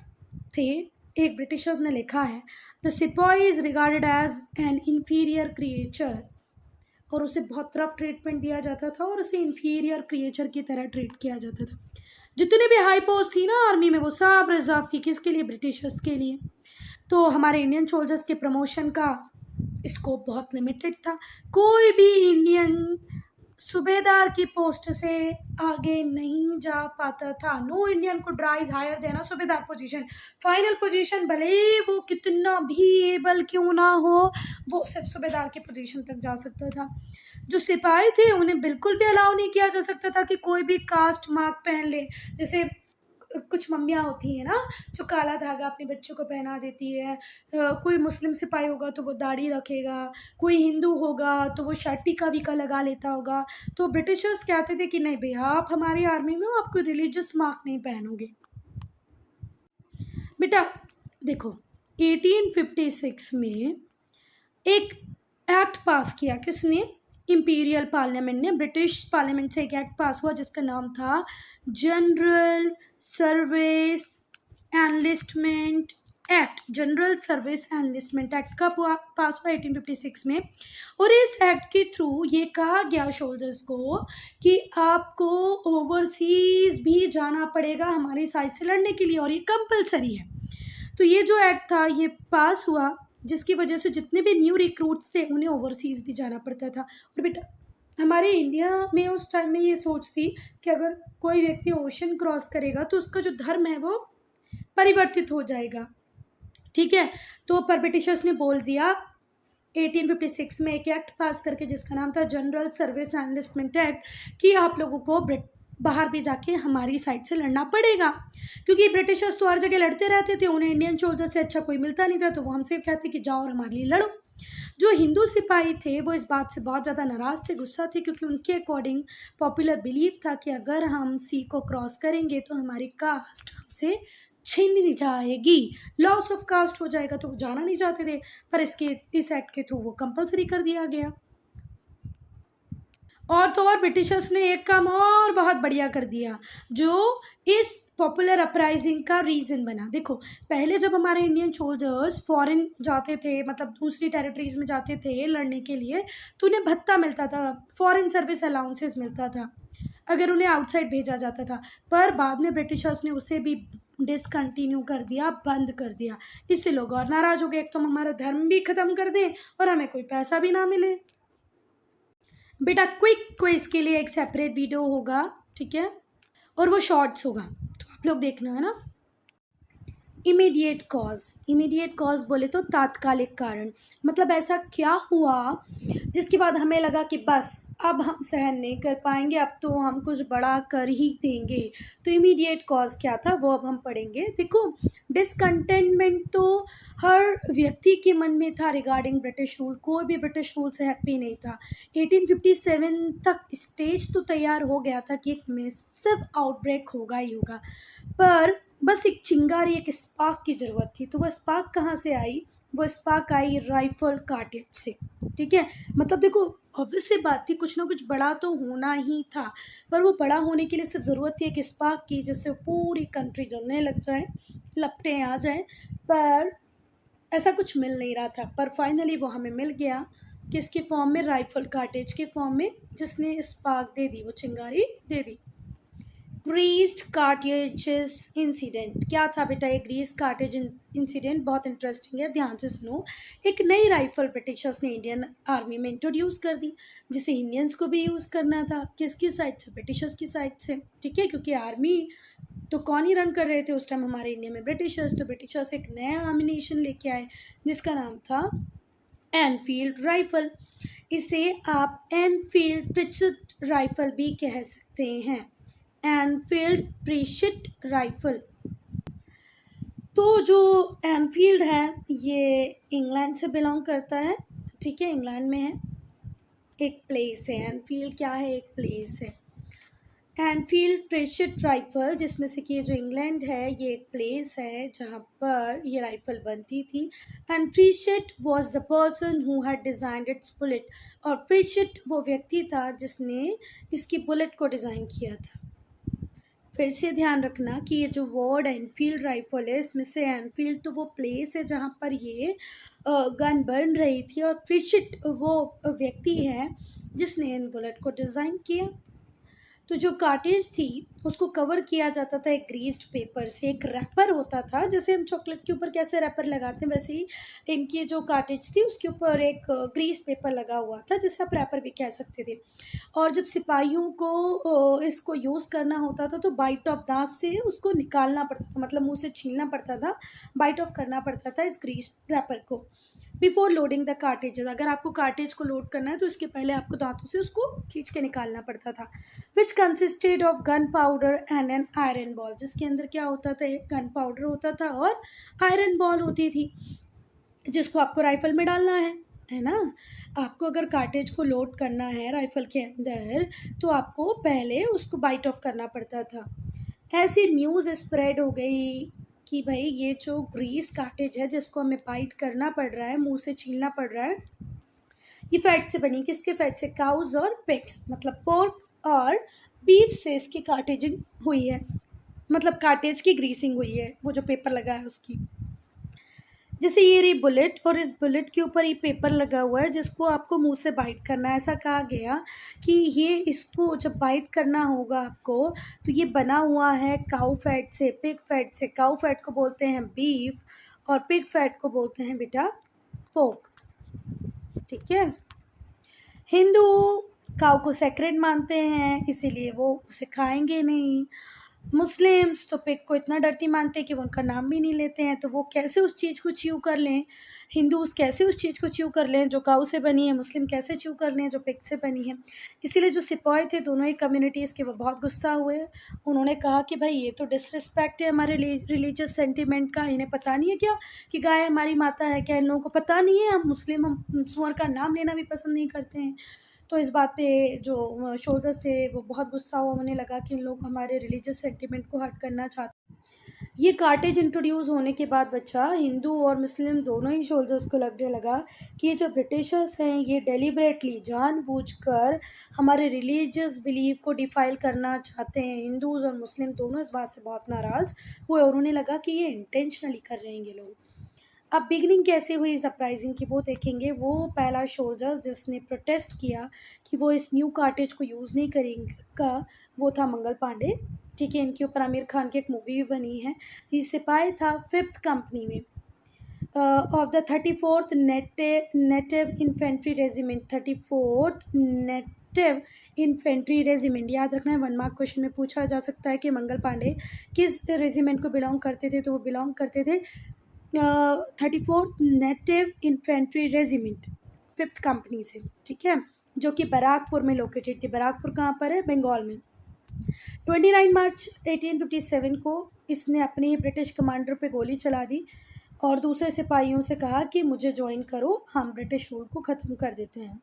थे, एक ब्रिटिशर ने लिखा है, the sipahi is regarded as an inferior creature, और उसे बहुत रफ ट्रीटमेंट दिया जाता था और उसे इंफीरियर क्रिएचर की तरह ट्रीट किया जाता था। जितने भी हाई पोस्ट थी ना आर्मी में, वो सब रिजर्व थी किसके लिए? ब्रिटिशर्स के लिए। तो हमारे इंडियन सोल्जर्स के प्रमोशन का स्कोप बहुत लिमिटेड था। कोई भी इंडियन सूबेदार की पोस्ट से आगे नहीं जा पाता था। नो इंडियन को ड्राइज हायर देना सूबेदार पोजीशन, फाइनल पोजीशन, भले ही वो कितना भी एबल क्यों ना हो, वो सिर्फ सूबेदार की पोजीशन तक जा सकता था। जो सिपाही थे उन्हें बिल्कुल भी अलाउ नहीं किया जा सकता था कि कोई भी कास्ट मार्क पहन ले। जैसे कुछ मम्मियाँ होती हैं ना जो काला धागा अपने बच्चों को पहना देती है। कोई मुस्लिम सिपाही होगा तो वो दाढ़ी रखेगा, कोई हिंदू होगा तो वो शर्ट टीका वीका लगा लेता होगा। तो ब्रिटिशर्स कहते थे कि नहीं भैया, आप हमारी आर्मी में हो, आप कोई रिलीजियस मार्क नहीं पहनोगे। बेटा देखो, 1856 में एक एक्ट पास किया, किसने? इंपीरियल पार्लियामेंट ने। ब्रिटिश पार्लियामेंट से एक एक्ट पास हुआ जिसका नाम था general service enlistment act. General service enlistment act का पास हुआ 1856 में, और इस एक्ट के थ्रू ये कहा गया सोल्जर्स को कि आपको ओवरसीज भी जाना पड़ेगा हमारी साइड से लड़ने के लिए, और ये कंपलसरी है। तो ये जो एक्ट था ये पास हुआ, जिसकी वजह से जितने भी न्यू रिक्रूट्स थे उन्हें ओवरसीज़ भी जाना पड़ता था। और बेटा हमारे इंडिया में उस टाइम में ये सोच थी कि अगर कोई व्यक्ति ओशन क्रॉस करेगा तो उसका जो धर्म है वो परिवर्तित हो जाएगा, ठीक है। तो पर ब्रिटिशर्स ने बोल दिया 1856 में एक एक्ट पास करके जिसका नाम था जनरल सर्विस एनलिस्टमेंट एक्ट, कि आप लोगों को बाहर भी जाके हमारी साइड से लड़ना पड़ेगा, क्योंकि ब्रिटिशर्स तो हर जगह लड़ते रहते थे, उन्हें इंडियन सोल्जर से अच्छा कोई मिलता नहीं था, तो वो हमसे कहते कि जाओ और हमारे लिए लड़ो। जो हिंदू सिपाही थे वो इस बात से बहुत ज़्यादा नाराज़ थे, गुस्सा थे, क्योंकि उनके अकॉर्डिंग पॉपुलर बिलीव था कि अगर हम सी को क्रॉस करेंगे तो हमारी कास्ट हमसे छीन जाएगी, लॉस ऑफ कास्ट हो जाएगा, तो वो जाना नहीं चाहते थे। पर इस एक्ट के थ्रू वो कंपलसरी कर दिया गया। और तो और ब्रिटिशर्स ने एक काम और बहुत बढ़िया कर दिया जो इस पॉपुलर अपराइजिंग का रीज़न बना। देखो पहले जब हमारे इंडियन सोल्जर्स फॉरेन जाते थे, मतलब दूसरी टेरिटरीज में जाते थे लड़ने के लिए, तो उन्हें भत्ता मिलता था, फॉरेन सर्विस अलाउंसेस मिलता था अगर उन्हें आउटसाइड भेजा जाता था। पर बाद में ब्रिटिशर्स ने उसे भी डिसकंटिन्यू कर दिया, बंद कर दिया। इससे लोग और नाराज़ हो गए, एक तो हम हमारा धर्म भी ख़त्म कर दें और हमें कोई पैसा भी ना मिले। बेटा क्विक क्विज के लिए एक सेपरेट वीडियो होगा, ठीक है, और वो शॉर्ट्स होगा, तो आप लोग देखना है ना। इमीडिएट कॉज बोले तो तात्कालिक कारण, मतलब ऐसा क्या हुआ जिसके बाद हमें लगा कि बस अब हम सहन नहीं कर पाएंगे, अब तो हम कुछ बड़ा कर ही देंगे। तो इमीडिएट कॉज क्या था वो अब हम पढ़ेंगे। देखो डिसकंटेंटमेंट तो हर व्यक्ति के मन में था रिगार्डिंग ब्रिटिश रूल, कोई भी ब्रिटिश रूल से हैप्पी नहीं था। 1857 तक स्टेज तो तैयार हो गया था कि एक मैसिव आउटब्रेक होगा ही होगा, पर बस एक चिंगारी, एक स्पार्क की ज़रूरत थी। तो वह स्पार्क कहाँ से आई? वो स्पार्क आई राइफल कार्टेज से, ठीक है। मतलब देखो ऑब्वियस सी बात थी, कुछ ना कुछ बड़ा तो होना ही था, पर वो बड़ा होने के लिए सिर्फ ज़रूरत थी एक स्पार्क की, जिससे पूरी कंट्री जलने लग जाए, लपटें आ जाए। पर ऐसा कुछ मिल नहीं रहा था, पर फाइनली वो हमें मिल गया, किसके फॉर्म में? राइफल कार्टेज के फॉर्म में, जिसने स्पार्क दे दी, वो चिंगारी दे दी। ग्रीस्ड कार्टेजेस इंसिडेंट क्या था बेटा? ये ग्रीस्ड कार्टेज इंसिडेंट बहुत इंटरेस्टिंग है, ध्यान से सुनो। एक नई राइफल ब्रिटिशर्स ने इंडियन आर्मी में इंट्रोड्यूस कर दी, जिसे इंडियंस को भी यूज़ करना था। किसकी साइड से? ब्रिटिशर्स की साइड से, ठीक है, क्योंकि आर्मी तो कौन ही रन कर रहे थे उस टाइम हमारे इंडिया में? ब्रिटिशर्स। तो ब्रिटिशर्स एक नया एमिनेशन लेके आए जिसका नाम था एनफील्ड राइफल। इसे आप एनफील्ड प्रिचट राइफल भी कह सकते हैं, एनफील्ड प्रीशिट राइफल। तो जो एनफील्ड है ये इंग्लैंड से बिलोंग करता है, ठीक है, इंग्लैंड में है, एक प्लेस है। एनफील्ड क्या है? एक प्लेस है। एनफील्ड प्रेशर राइफल, जिसमें से कि ये जो इंग्लैंड है ये एक प्लेस है जहाँ पर ये राइफल बनती थी। And Pritchett was the person who had designed its bullet, और प्रीशेट वो व्यक्ति था जिसने इसकी बुलेट को डिज़ाइन किया था। फिर से ध्यान रखना कि ये जो वर्ड एनफील्ड राइफल है, इसमें से एनफील्ड तो वो प्लेस है जहाँ पर ये गन बन रही थी, और प्रीशेट वो व्यक्ति है जिसने इन बुलेट को डिज़ाइन किया। तो जो कार्टेज थी उसको कवर किया जाता था एक ग्रीस्ड पेपर से, एक रैपर होता था, जैसे हम चॉकलेट के ऊपर कैसे रैपर लगाते हैं वैसे ही इनकी जो कार्टेज थी उसके ऊपर एक ग्रीस्ड पेपर लगा हुआ था, जिसे आप रैपर भी कह सकते थे। और जब सिपाहियों को इसको यूज़ करना होता था तो बाइट ऑफ दांत से उसको निकालना पड़ता था, मतलब मुंह से छीलना पड़ता था, बाइट ऑफ करना पड़ता था इस ग्रीस्ड रैपर को बिफोर लोडिंग द कार्टेजेस। अगर आपको कार्टेज को लोड करना है तो इसके पहले आपको दांतों से उसको खींच के निकालना पड़ता था। Which consisted of gun powder and an iron ball, जिसके अंदर क्या होता था, एक गन पाउडर होता था और आयरन बॉल होती थी जिसको आपको राइफल में डालना है ना। आपको अगर कार्टेज को लोड करना है राइफल के अंदर तो आपको पहले उसको बाइट ऑफ करना पड़ता था। ऐसी न्यूज़ स्प्रेड हो गई कि भाई ये जो ग्रीस कार्टेज है जिसको हमें बाइट करना पड़ रहा है, मुंह से छीलना पड़ रहा है, ये फैट से बनी। किसके फैट से? काउज और पिग्स, मतलब पोर्क और बीफ से इसकी कार्टेजिंग हुई है, मतलब कार्टेज की ग्रीसिंग हुई है, वो जो पेपर लगा है उसकी। जैसे ये रही बुलेट, और इस बुलेट के ऊपर ये पेपर लगा हुआ है जिसको आपको मुंह से बाइट करना है। ऐसा कहा गया कि ये इसको जब बाइट करना होगा आपको तो ये बना हुआ है काऊ फैट से, पिग फैट से। काऊ फैट को बोलते हैं बीफ और पिग फैट को बोलते हैं बेटा पोर्क, ठीक है। हिंदू काऊ को सेक्रेड मानते हैं इसीलिए वो उसे खाएंगे नहीं। मुस्लिम्स तो पिग को इतना डरती मानते हैं कि वो उनका नाम भी नहीं लेते हैं, तो वो कैसे उस चीज़ को च्यू कर लें, हिंदूज़ कैसे उस चीज़ को च्यू कर लें जो काऊ से बनी है, मुस्लिम कैसे च्यू कर लें जो पिग से बनी है। इसीलिए जो सिपाही थे दोनों ही कम्युनिटीज़ के, वो बहुत गुस्सा हुए। उन्होंने कहा कि भाई ये तो डिसरिस्पेक्ट है हमारे रिलीजियस सेंटिमेंट का, इन्हें पता नहीं है क्या कि गाय हमारी माता है? क्या इन लोगों को पता नहीं है हम मुस्लिम, हम सूअर का नाम लेना भी पसंद नहीं करते हैं? तो इस बात पे जो सोल्जर्स थे वो बहुत गुस्सा हुआ, उन्हें लगा कि इन लोग हमारे रिलीजियस सेंटिमेंट को हर्ट करना चाहते। ये कार्टेज इंट्रोड्यूस होने के बाद बच्चा हिंदू और मुस्लिम दोनों ही सोल्जर्स को लगने लगा कि ये जो ब्रिटिशर्स हैं ये डेलिबरेटली जानबूझकर हमारे रिलीजियस बिलीव को डिफाइल करना चाहते हैं। हिंदूज़ और मुस्लिम दोनों इस बात से बहुत नाराज़ हुए और उन्हें लगा कि ये इंटेंशनली कर रहे हैं ये लोग। अब बिगनिंग कैसे हुई सरप्राइजिंग की वो देखेंगे। वो पहला सोल्जर जिसने प्रोटेस्ट किया कि वो इस न्यू कार्टेज को यूज़ नहीं करेगा वो था मंगल पांडे, ठीक है। इनके ऊपर आमिर खान की एक मूवी भी बनी है। ये सिपाही था 5th कंपनी में of the 34th native infantry regiment. 34th native infantry regiment, याद रखना है, 1 मार्क क्वेश्चन में पूछा जा सकता है कि मंगल पांडे किस रेजिमेंट को बिलोंग करते थे, तो वो बिलोंग करते थे 34th native infantry regiment 5th company से, ठीक है, जो कि बैराकपुर में लोकेटेड थी। बैराकपुर कहाँ पर है? बंगाल में। 29 मार्च 1857 को इसने अपने ही ब्रिटिश कमांडर पे गोली चला दी और दूसरे सिपाहियों से कहा कि मुझे ज्वाइन करो, हम ब्रिटिश रूल को ख़त्म कर देते हैं,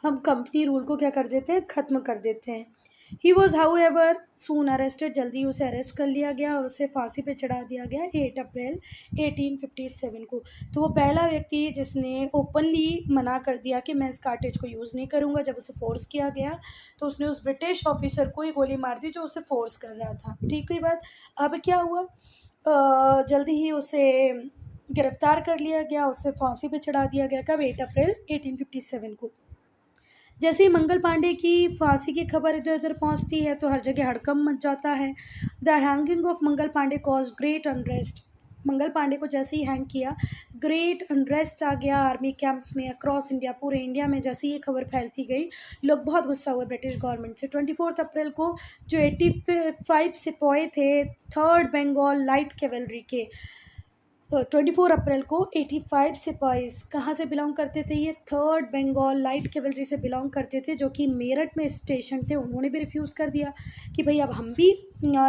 हम कंपनी रूल को क्या कर देते हैं? ख़त्म कर देते हैं। He was how ever soon arrested, जल्दी उसे अरेस्ट कर लिया गया और उसे फांसी पे चढ़ा दिया गया 8 अप्रैल 1857 को। तो वो पहला व्यक्ति है जिसने ओपनली मना कर दिया कि मैं इस कार्टेज को यूज़ नहीं करूँगा। जब उसे फोर्स किया गया तो उसने उस ब्रिटिश ऑफिसर को ही गोली मार दी जो उसे फोर्स कर रहा था, ठीक हुई बात। अब क्या हुआ, जल्दी ही उसे गिरफ्तार कर लिया गया, उसे फांसी पे चढ़ा दिया गया। कब? 8 अप्रैल 1857 को। जैसे ही मंगल पांडे की फांसी की खबर इधर उधर पहुंचती है तो हर जगह हड़कंप मच जाता है। The hanging of Mangal Pandey cause great unrest. Mangal Pandey को जैसे ही हैंग किया ग्रेट अनरेस्ट आ गया आर्मी कैंप्स में अक्रॉस इंडिया, पूरे इंडिया में। जैसे ही ये खबर फैलती गई लोग बहुत गुस्सा हुए ब्रिटिश गवर्नमेंट से। 24 अप्रैल को जो 85 सिपाही थे 3rd बंगाल लाइट कैवलरी के, 24 अप्रैल को 85 सिपाही कहाँ से बिलोंग करते थे? ये 3rd बंगाल लाइट कैवलरी से बिलोंग करते थे, जो कि मेरठ में स्टेशन थे। उन्होंने भी रिफ्यूज़ कर दिया कि भाई अब हम भी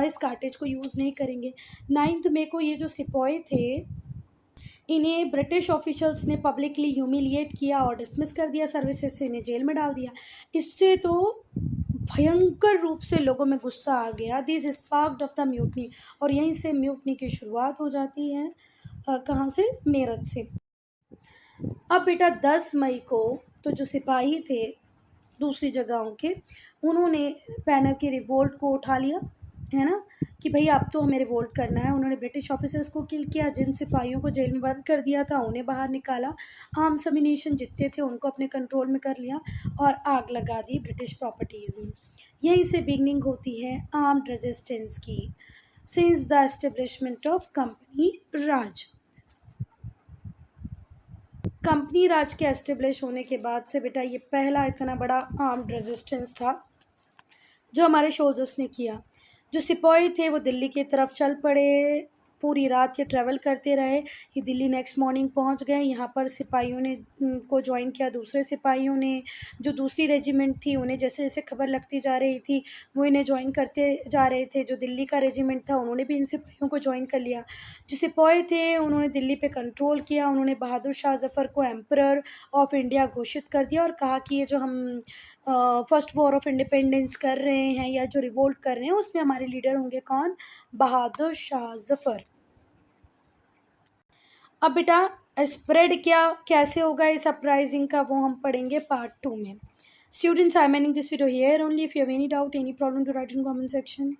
इस कार्टेज को यूज़ नहीं करेंगे। 9 मई को ये जो सिपाही थे इन्हें ब्रिटिश ऑफिशियल्स ने पब्लिकली ह्यूमिलिएट किया और डिसमिस कर दिया सर्विसेज से, इन्हें जेल में डाल दिया। इससे तो भयंकर रूप से लोगों में गुस्सा आ गया। This sparked of the mutiny, और यहीं से म्यूटनी की शुरुआत हो जाती है। कहाँ से? मेरठ से। अब बेटा 10 मई को तो जो सिपाही थे दूसरी जगहों के, उन्होंने बैनर के रिवोल्ट को उठा लिया, है ना, कि भई अब तो हमें रिवोल्ट करना है। उन्होंने ब्रिटिश ऑफिसर्स को किल किया, जिन सिपाहियों को जेल में बंद कर दिया था उन्हें बाहर निकाला, आर्म्स अम्यूनिशन जितने थे उनको अपने कंट्रोल में कर लिया और आग लगा दी ब्रिटिश प्रॉपर्टीज़ में। यहीं से बिगनिंग होती है आर्म्ड रेजिस्टेंस की, since the establishment of company raj. Company raj के एस्टेब्लिश होने के बाद से बेटा ये पहला इतना बड़ा आर्म्ड रेजिस्टेंस था जो हमारे सोल्जर्स ने किया। जो सिपाही थे वो दिल्ली की तरफ चल पड़े, पूरी रात ये ट्रैवल करते रहे। ये दिल्ली नेक्स्ट मॉर्निंग पहुंच गए। यहाँ पर सिपाहियों ने को ज्वाइन किया दूसरे सिपाहियों ने। जो दूसरी रेजिमेंट थी उन्हें जैसे जैसे खबर लगती जा रही थी वो इन्हें ज्वाइन करते जा रहे थे। जो दिल्ली का रेजिमेंट था उन्होंने भी इन सिपाहियों को ज्वाइन कर लिया। जो सिपाही थे उन्होंने दिल्ली पे कंट्रोल किया। उन्होंने बहादुर शाह ज़फ़र को एम्परर ऑफ इंडिया घोषित कर दिया और कहा कि ये जो हम फर्स्ट वॉर ऑफ इंडिपेंडेंस कर रहे हैं या जो रिवोल्ट कर रहे हैं उसमें हमारे लीडर होंगे कौन? बहादुर शाह ज़फ़र। अब बेटा स्प्रेड क्या कैसे होगा इस अपराइजिंग का वो हम पढ़ेंगे पार्ट 2 में। Students, I am ending this video here only. If you have any doubt, any problem, to write in comment section.